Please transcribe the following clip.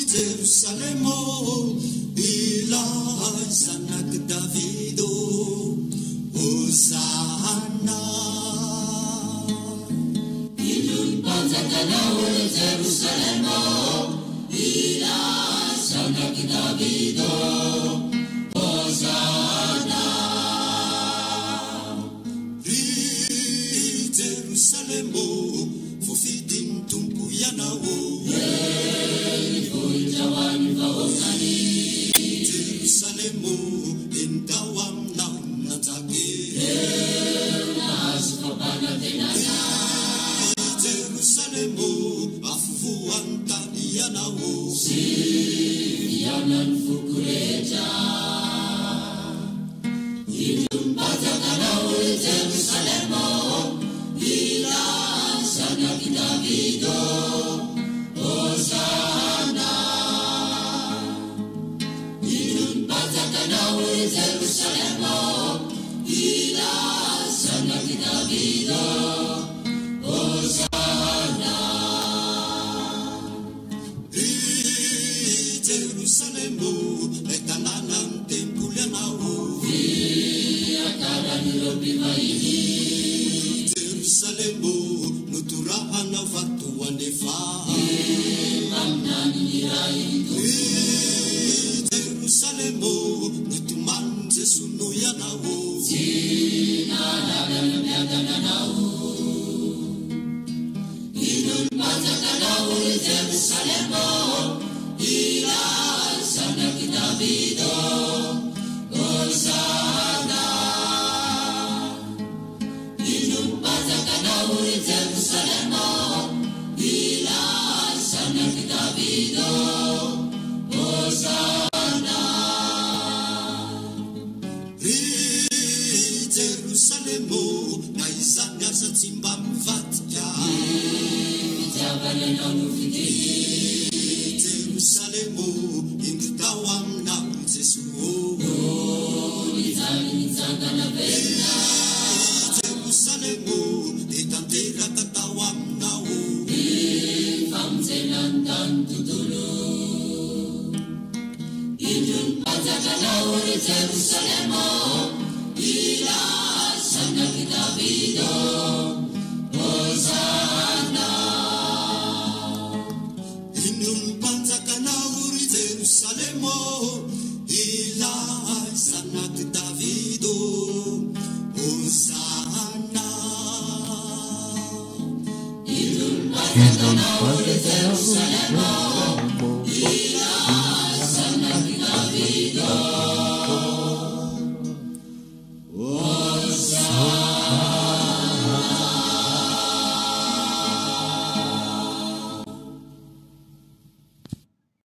Jerusalemo, ilai sanak Davido, Hosanna. Ilun panzakanau Jerusalemo, ilai sanak Davido, Hosanna. Ri Jerusalemo, fufidin tumpu yanao. Jerusalemo, indawam naunatake. Jerusalemo, afuan tanianao. Sianan fukureja. Idun batakanao Jerusalemo, ilan sanak Davido, Hosanna. Jerusalemo, ilan sanak Davido, Hosanna. Di Jerusalemo, etalanang tempulianao. Akalan lobimaini. Jerusalemo, nuturahan na fatuan nefa. Imamnan niraito. Jerusalemo, nutuman sesuno yanao. Sinalagan yagananao. Idun mazakanao Jerusalemo, ilan sanak Davido, Hosanna. Idun mazakanao Jerusalemo, ilan sanak Davido, Hosanna. Jerusalemo, naisanya sa simbang vatya. Jerusalemo, indutawang ng Jesuo. Jerusalemo, ditantira tatawang nao. Pamselantan tutulo. Idun patakanao Jerusalemo, ilan sanak Davido, Hosanna. Inun panzakanao Jerusalemo, ilan sanak Davido, Hosanna. Inun panzakanao Jerusalemo.